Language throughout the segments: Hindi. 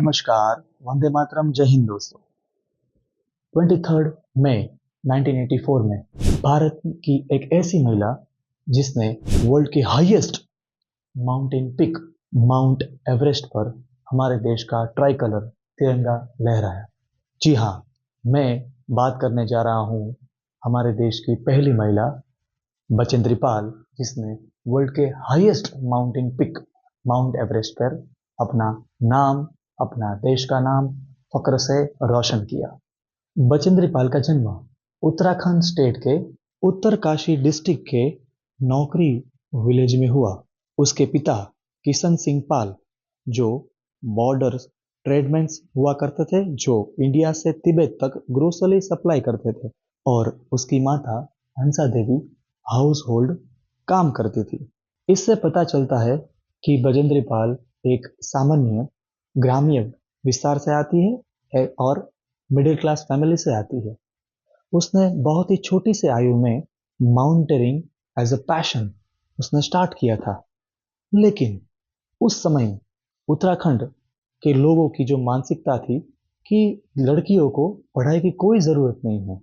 नमस्कार, वंदे मातरम, जय हिंद दोस्तों। 23 मई 1984 में भारत की एक ऐसी महिला जिसने वर्ल्ड की highest mountain peak Mount Everest पर हमारे देश का ट्राई कलर तिरंगा लहराया। जी हाँ, मैं बात करने जा रहा हूँ हमारे देश की पहली महिला बचेंद्री पाल, जिसने वर्ल्ड के highest mountain peak Mount Everest पर अपना नाम, अपना देश का नाम फक्र से रोशन किया। बचेंद्री पाल का जन्म उत्तराखंड स्टेट के उत्तरकाशी डिस्ट्रिक्ट के नौकरी विलेज में हुआ। उसके पिता किशन सिंह पाल जो बॉर्डर ट्रेडमैन हुआ करते थे, जो इंडिया से तिब्बत तक ग्रोसरी सप्लाई करते थे, और उसकी माता हंसा देवी हाउस होल्ड काम करती थी। इससे पता चलता है कि बचेंद्री पाल एक सामान्य ग्रामीण विस्तार से आती है और मिडिल क्लास फैमिली से आती है। उसने बहुत ही छोटी सी आयु में माउंटेनियरिंग एज अ पैशन उसने स्टार्ट किया था। लेकिन उस समय उत्तराखंड के लोगों की जो मानसिकता थी कि लड़कियों को पढ़ाई की कोई ज़रूरत नहीं है,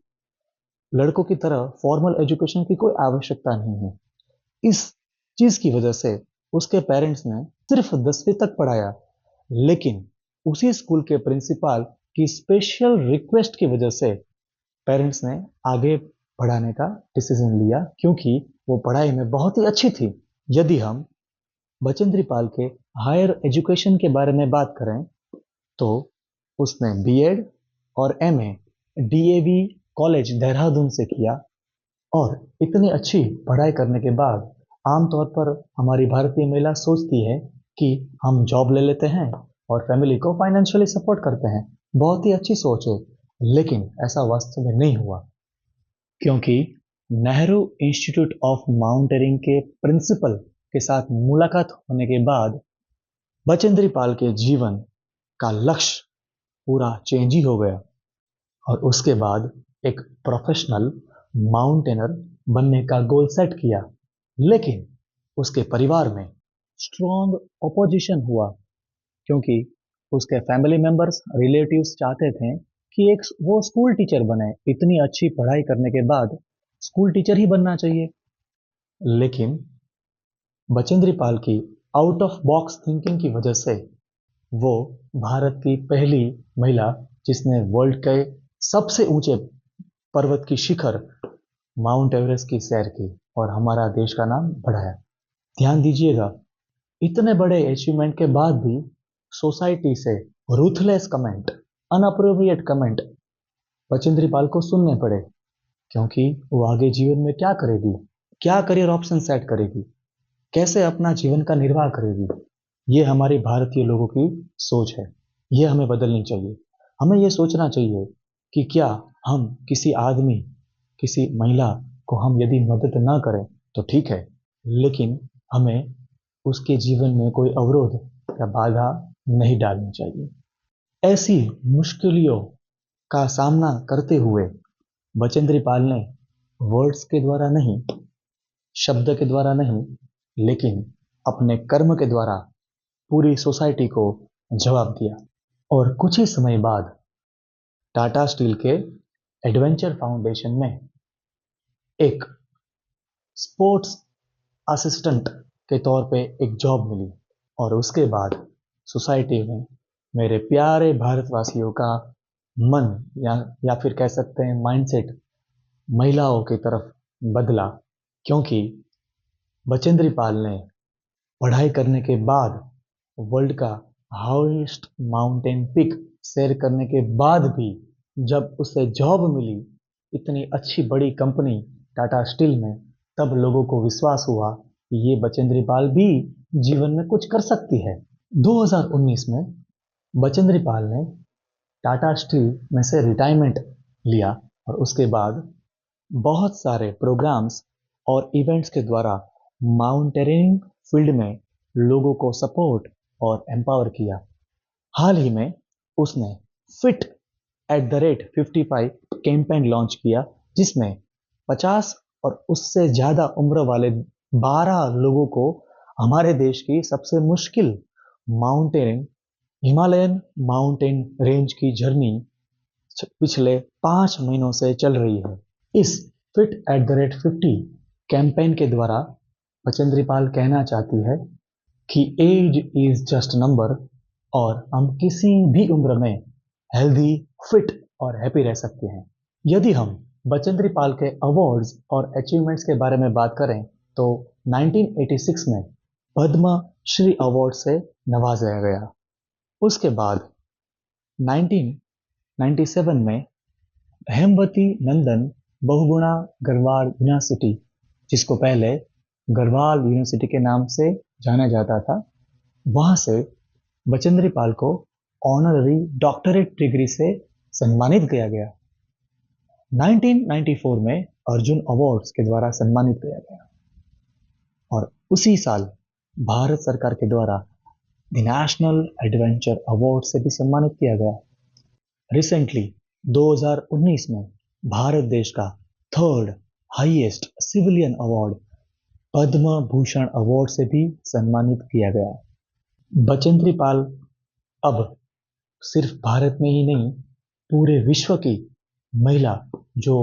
लड़कों की तरह फॉर्मल एजुकेशन की कोई आवश्यकता नहीं है। इस चीज की वजह से उसके पेरेंट्स ने सिर्फ 10वीं तक पढ़ाया। लेकिन उसी स्कूल के प्रिंसिपल की स्पेशल रिक्वेस्ट की वजह से पेरेंट्स ने आगे पढ़ाने का डिसीजन लिया, क्योंकि वो पढ़ाई में बहुत ही अच्छी थी। यदि हम बचेंद्री पाल के हायर एजुकेशन के बारे में बात करें तो उसने बीएड और एमए डीएवी कॉलेज देहरादून से किया। और इतनी अच्छी पढ़ाई करने के बाद आमतौर पर हमारी भारतीय महिला सोचती है कि हम जॉब ले लेते हैं और फैमिली को फाइनेंशियली सपोर्ट करते हैं। बहुत ही अच्छी सोच है, लेकिन ऐसा वास्तव में नहीं हुआ, क्योंकि नेहरू इंस्टीट्यूट ऑफ माउंटेनियरिंग के प्रिंसिपल के साथ मुलाकात होने के बाद बचेंद्री पाल के जीवन का लक्ष्य पूरा चेंज ही हो गया और उसके बाद एक प्रोफेशनल माउंटेनर बनने का गोल सेट किया। लेकिन उसके परिवार में स्ट्रॉन्ग ओपोजिशन हुआ, क्योंकि उसके फैमिली मेंबर्स रिलेटिव्स चाहते थे कि एक वो स्कूल टीचर बने। इतनी अच्छी पढ़ाई करने के बाद स्कूल टीचर ही बनना चाहिए। लेकिन बचेंद्री पाल की आउट ऑफ बॉक्स थिंकिंग की वजह से वो भारत की पहली महिला जिसने वर्ल्ड के सबसे ऊंचे पर्वत की शिखर माउंट एवरेस्ट की सैर की और हमारा देश का नाम बढ़ाया। ध्यान दीजिएगा, इतने बड़े अचीवमेंट के बाद भी सोसाइटी से ruthless comment, inappropriate comment Bachendri Pal को सुनने पड़े, क्योंकि वो आगे जीवन में क्या करेगी, क्या करियर ऑप्शन सेट करेगी, कैसे अपना जीवन का निर्वाह करेगी। ये हमारी भारतीय लोगों की सोच है, ये हमें बदलनी चाहिए। हमें ये सोचना चाहिए कि क्या हम किसी आदमी, किसी महिला को हम यदि मदद ना करें तो ठीक है, लेकिन हमें उसके जीवन में कोई अवरोध या बाधा नहीं डालनी चाहिए। ऐसी मुश्किलों का सामना करते हुए बचेंद्री पाल ने वर्ड्स के द्वारा नहीं, शब्द के द्वारा नहीं, लेकिन अपने कर्म के द्वारा पूरी सोसाइटी को जवाब दिया। और कुछ ही समय बाद टाटा स्टील के एडवेंचर फाउंडेशन में एक स्पोर्ट्स असिस्टेंट के तौर पे एक जॉब मिली। और उसके बाद सोसाइटी में मेरे प्यारे भारतवासियों का मन या फिर कह सकते हैं माइंडसेट महिलाओं की तरफ बदला, क्योंकि बचेंद्री पाल ने पढ़ाई करने के बाद वर्ल्ड का हाईएस्ट माउंटेन पिक सैर करने के बाद भी जब उसे जॉब मिली इतनी अच्छी बड़ी कंपनी टाटा स्टील में, तब लोगों को विश्वास हुआ कि ये बचेंद्री पाल भी जीवन में कुछ कर सकती है। 2019 में बचेंद्री पाल ने टाटा स्टील में से रिटायरमेंट लिया और उसके बाद बहुत सारे प्रोग्राम्स और इवेंट्स के द्वारा माउंटेनियरिंग फील्ड में लोगों को सपोर्ट और एम्पावर किया। हाल ही में उसने fit at the rate 55 campaign launch किया, जिसमें 50 और उससे ज्यादा उम्र वाले 12 लोगों को हमारे देश की सबसे मुश्किल माउंटेनियरिंग हिमालयन माउंटेन रेंज की जर्नी पिछले 5 महीनों से चल रही है। इस fit@50 कैंपेन के द्वारा बचेंद्री पाल कहना चाहती है कि एज इज जस्ट नंबर और हम किसी भी उम्र में हेल्दी, फिट और हैप्पी रह सकते हैं। यदि हम बचेंद्री पाल के अवार्ड्स और अचीवमेंट्स के बारे में बात करें तो 1986 में पद्म श्री अवार्ड से नवाजा गया। उसके बाद 1997 में हेमवती नंदन बहुगुणा गढ़वाल यूनिवर्सिटी, जिसको पहले गढ़वाल यूनिवर्सिटी के नाम से जाना जाता था, वहां से बचेंद्री पाल को ऑनररी डॉक्टरेट डिग्री से सम्मानित किया गया। 1994 में अर्जुन अवार्ड्स के द्वारा सम्मानित किया गया और उसी साल भारत सरकार के द्वारा द नेशनल एडवेंचर अवार्ड से भी सम्मानित किया गया। रिसेंटली 2019 में भारत देश का third highest civilian award Padma Bhushan award से भी सम्मानित किया गया। बचेंद्री पाल अब सिर्फ भारत में ही नहीं, पूरे विश्व की महिला जो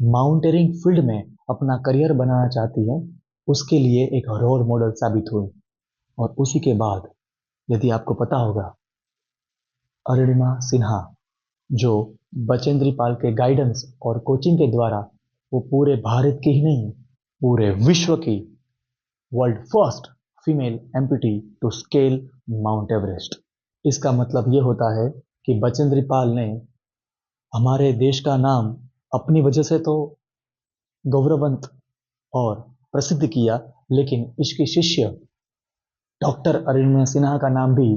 माउंटेनियरिंग फील्ड में अपना करियर बनाना चाहती है, उसके लिए एक रोल मॉडल साबित हुई। और उसी के बाद यदि आपको पता होगा, अरुणिमा सिन्हा जो बचेंद्री पाल के गाइडेंस और कोचिंग के द्वारा वो पूरे भारत की ही नहीं, पूरे विश्व की world first female amputee to scale Mount Everest. इसका मतलब ये होता है कि बचेंद्री पाल ने हमारे देश का नाम अपनी वजह से तो गौरवंत और प्रसिद्ध किया, लेकिन इसकी शिष्य डॉक्टर अरुणिमा सिन्हा का नाम भी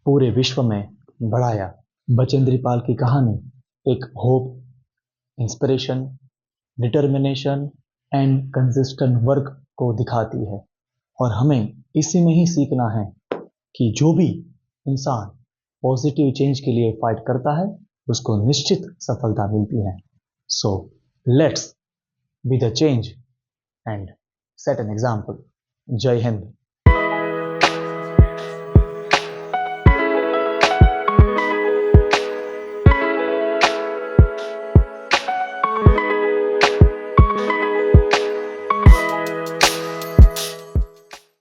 पूरे विश्व में बढ़ाया। बचेंद्री पाल की कहानी एक hope, inspiration, determination and consistent work को दिखाती है और हमें इसी में ही सीखना है कि जो भी इंसान पॉजिटिव चेंज के लिए फाइट करता है उसको निश्चित सफलता मिलती है। So let's be the change and set an example. जय हिंद।